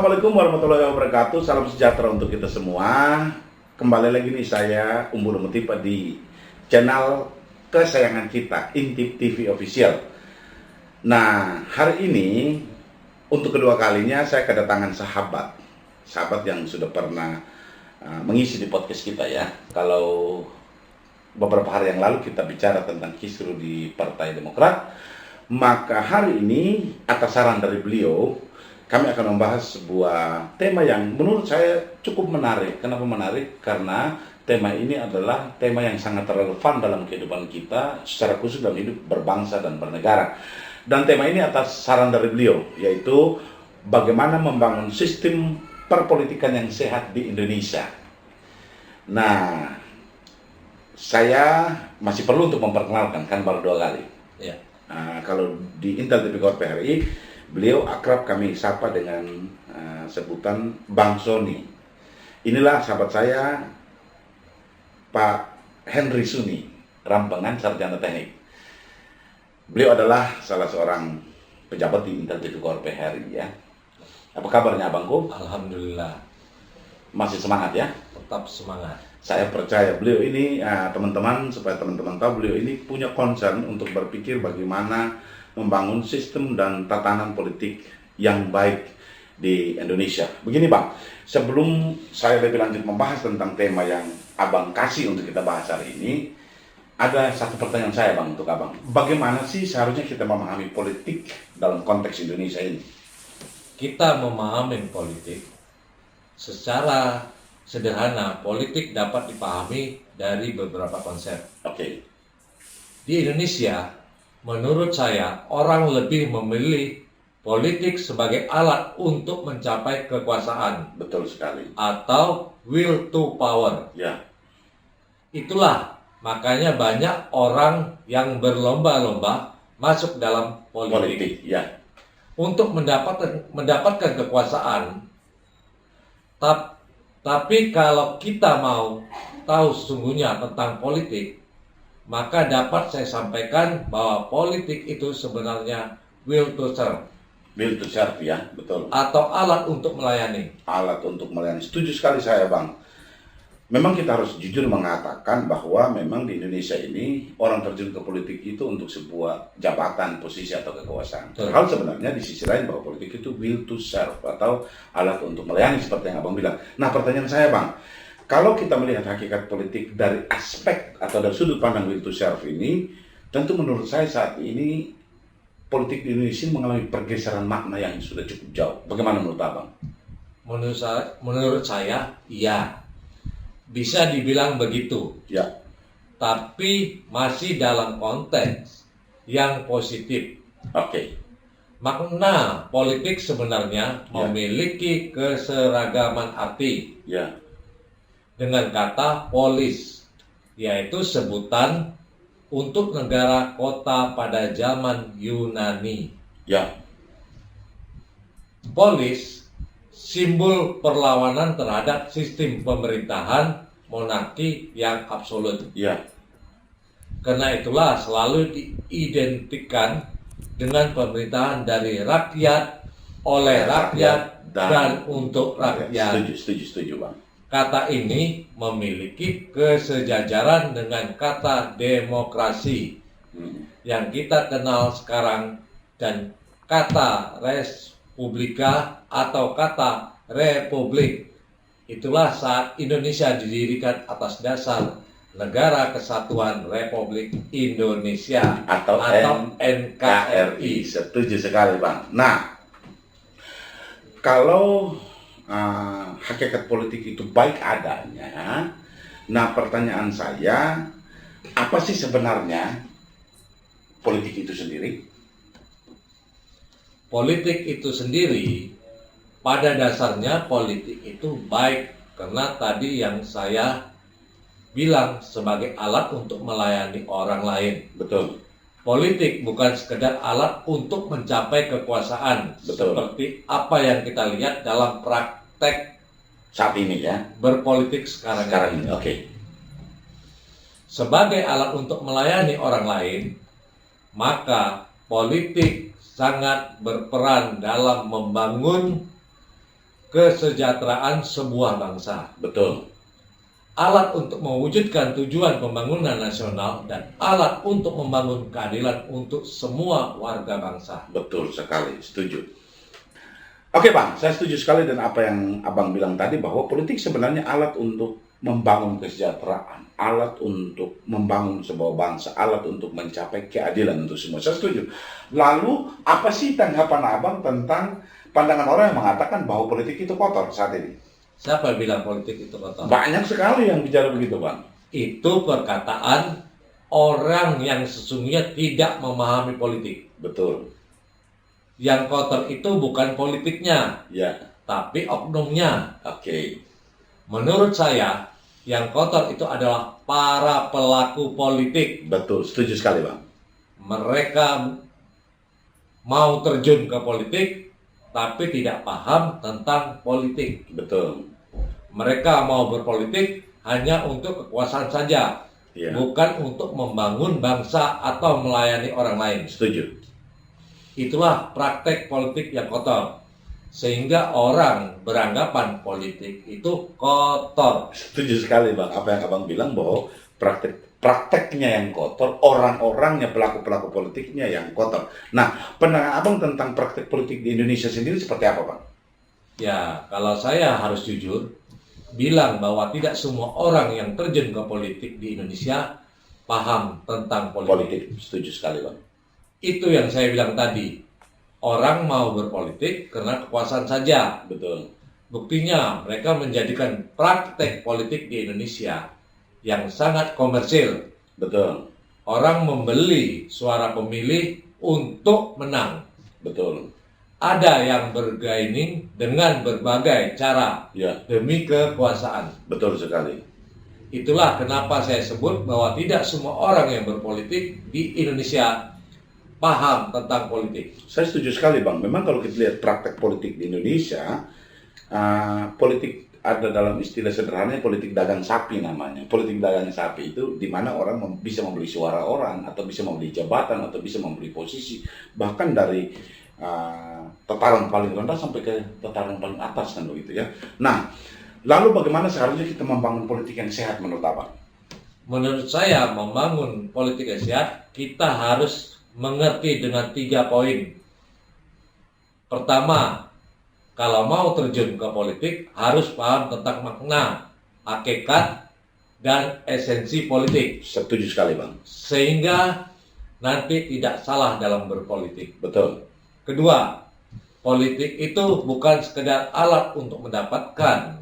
Assalamualaikum warahmatullahi wabarakatuh. Salam sejahtera untuk kita semua. Kembali lagi nih saya Umbul Mutipa di channel kesayangan kita, Intip TV Official. Nah, hari ini untuk kedua kalinya saya kedatangan sahabat yang sudah pernah mengisi di podcast kita ya. Kalau beberapa hari yang lalu kita bicara tentang kisru di Partai Demokrat, maka hari ini atas saran dari beliau kami akan membahas sebuah tema yang menurut saya cukup menarik. Kenapa menarik? Karena tema ini adalah tema yang sangat relevan dalam kehidupan kita, secara khusus dalam hidup berbangsa dan bernegara. Dan tema ini atas saran dari beliau, yaitu bagaimana membangun sistem perpolitikan yang sehat di Indonesia. Nah, saya masih perlu untuk memperkenalkan, kan baru 2 kali. Ya. Kalau di Intel TV Corp PRI, beliau akrab kami sapa dengan sebutan Bang Sony. Inilah sahabat saya, Pak Henry Suni, Rampengan Sarjana Teknik. Beliau adalah salah seorang pejabat di Intel TV Corp PRI ya. Apa kabarnya abangku? Alhamdulillah. Masih semangat ya? Tetap semangat. Saya percaya beliau ini, teman-teman, supaya teman-teman tahu, beliau ini punya concern untuk berpikir bagaimana membangun sistem dan tatanan politik yang baik di Indonesia. Begini Bang, sebelum saya lebih lanjut membahas tentang tema yang Abang kasih untuk kita bahas hari ini, ada satu pertanyaan saya Bang untuk Abang. Bagaimana sih seharusnya kita memahami politik dalam konteks Indonesia ini? Kita memahami politik secara sederhana. Politik dapat dipahami dari beberapa konsep. Oke. Di Indonesia, menurut saya, orang lebih memilih politik sebagai alat untuk mencapai kekuasaan. Betul sekali. Atau will to power. Ya. Itulah makanya banyak orang yang berlomba-lomba masuk dalam politik. Ya. Untuk mendapatkan kekuasaan. Tapi kalau kita mau tahu sesungguhnya tentang politik, maka dapat saya sampaikan bahwa politik itu sebenarnya will to serve. Will to serve ya, betul. Atau alat untuk melayani. Alat untuk melayani. Setuju sekali saya Bang. Memang kita harus jujur mengatakan bahwa memang di Indonesia ini orang terjun ke politik itu untuk sebuah jabatan, posisi atau kekuasaan. Padahal sebenarnya di sisi lain bahwa politik itu will to serve atau alat untuk melayani seperti yang Abang bilang. Nah pertanyaan saya Bang, kalau kita melihat hakikat politik dari aspek atau dari sudut pandang will to serve ini, tentu menurut saya saat ini politik di Indonesia mengalami pergeseran makna yang sudah cukup jauh. Bagaimana menurut Abang? Menurut saya, iya. Bisa dibilang begitu. Ya. Tapi masih dalam konteks yang positif. Oke. Makna politik sebenarnya memiliki keseragaman arti. Ya. Dengan kata polis, yaitu sebutan untuk negara kota pada zaman Yunani. Ya. Polis simbol perlawanan terhadap sistem pemerintahan monarki yang absolut. Ya. Karena itulah selalu diidentikan dengan pemerintahan dari rakyat, oleh rakyat, dan untuk rakyat. Setuju Bang. Kata ini memiliki kesejajaran dengan kata demokrasi yang kita kenal sekarang dan kata respublika atau kata republik. Itulah saat Indonesia didirikan atas dasar Negara Kesatuan Republik Indonesia atau NKRI. Setuju sekali Bang. Nah, kalau hakikat politik itu baik adanya, nah pertanyaan saya, apa sih sebenarnya politik itu sendiri? Politik itu sendiri, pada dasarnya politik itu baik, karena tadi yang saya bilang sebagai alat untuk melayani orang lain. Betul. Politik bukan sekedar alat untuk mencapai kekuasaan. Betul. Seperti apa yang kita lihat dalam praktek saat ini ya, berpolitik sekarang ini. Oke. Sebagai alat untuk melayani orang lain, maka politik sangat berperan dalam membangun kesejahteraan sebuah bangsa. Betul. Alat untuk mewujudkan tujuan pembangunan nasional dan alat untuk membangun keadilan untuk semua warga bangsa. Betul sekali, setuju. Oke Bang, saya setuju sekali dengan apa yang Abang bilang tadi, bahwa politik sebenarnya alat untuk membangun kesejahteraan, alat untuk membangun sebuah bangsa, alat untuk mencapai keadilan untuk semua. Saya setuju. Lalu, apa sih tanggapan Abang tentang pandangan orang yang mengatakan bahwa politik itu kotor saat ini? Siapa yang bilang politik itu kotor? Banyak sekali yang bicara begitu, Bang. Itu perkataan orang yang sesungguhnya tidak memahami politik. Betul. Yang kotor itu bukan politiknya, Ya. tapi oknumnya. Oke. Menurut saya, yang kotor itu adalah para pelaku politik. Betul, setuju sekali, Bang. Mereka mau terjun ke politik, tapi tidak paham tentang politik. Betul. Mereka mau berpolitik hanya untuk kekuasaan saja, Ya. bukan untuk membangun bangsa atau melayani orang lain. Setuju. Itulah praktek politik yang kotor, sehingga orang beranggapan politik itu kotor. Setuju sekali, Bang. Apa yang Abang bilang, bahwa prakteknya yang kotor, orang-orangnya, pelaku-pelaku politiknya yang kotor. Nah, pandangan Abang tentang praktek politik di Indonesia sendiri seperti apa, Bang? Ya, kalau saya harus jujur, bilang bahwa tidak semua orang yang terjun ke politik di Indonesia paham tentang politik. Setuju sekali, Bang. Itu yang saya bilang tadi. Orang mau berpolitik karena kekuasaan saja. Betul. Buktinya mereka menjadikan praktek politik di Indonesia yang sangat komersil. Betul. Orang membeli suara pemilih untuk menang. Betul. Ada yang bergaining dengan berbagai cara Ya, demi kekuasaan. betul sekali. Itulah kenapa saya sebut bahwa tidak semua orang yang berpolitik di Indonesia paham tentang politik. Saya setuju sekali, Bang. Memang kalau kita lihat praktek politik di Indonesia, politik ada dalam istilah sederhananya politik dagang sapi namanya. Politik dagang sapi itu di mana orang bisa membeli suara orang, atau bisa membeli jabatan, atau bisa membeli posisi, bahkan dari tataran paling rendah sampai ke tataran paling atas, kan begitu ya. Nah, lalu bagaimana seharusnya kita membangun politik yang sehat menurut Abang? Menurut saya, membangun politik yang sehat, kita harus mengerti dengan 3 poin. Pertama, kalau mau terjun ke politik, harus paham tentang makna, hakikat, dan esensi politik. Setuju sekali, Bang. Sehingga nanti tidak salah dalam berpolitik. Betul. Kedua, politik itu bukan sekedar alat untuk mendapatkan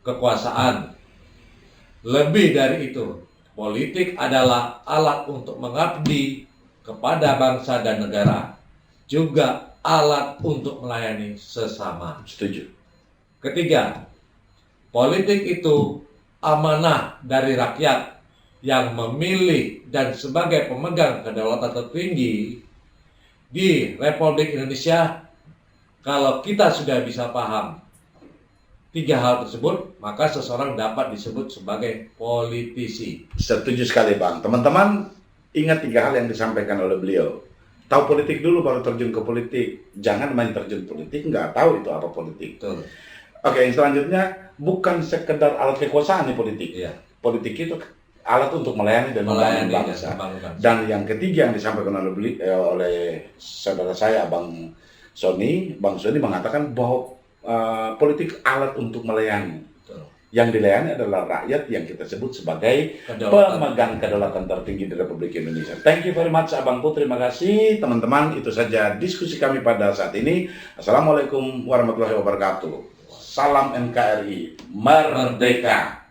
kekuasaan. Lebih dari itu, politik adalah alat untuk mengabdi kepada bangsa dan negara. Juga alat untuk melayani sesama. Setuju. Ketiga, politik itu amanah dari rakyat yang memilih dan sebagai pemegang kedaulatan tertinggi di Republik Indonesia. Kalau kita sudah bisa paham 3 hal tersebut, maka seseorang dapat disebut sebagai politisi. Setuju sekali, Bang. Teman-teman, ingat 3 hal yang disampaikan oleh beliau. Tahu politik dulu baru terjun ke politik. Jangan main terjun politik, nggak tahu itu apa politik. Betul. Oke, yang selanjutnya, bukan sekedar alat kekuasaan di politik. Iya. Politik itu alat untuk melayani dan membangun bangsa. Dan yang ketiga yang disampaikan oleh saudara saya, Bang Sony mengatakan bahwa politik alat untuk melayani. Betul. Yang dilayani adalah rakyat yang kita sebut sebagai pemegang kedaulatan tertinggi di Republik Indonesia. Thank you very much, Abangku. Terima kasih, teman-teman. Itu saja diskusi kami pada saat ini. Assalamualaikum warahmatullahi wabarakatuh. Salam NKRI Merdeka.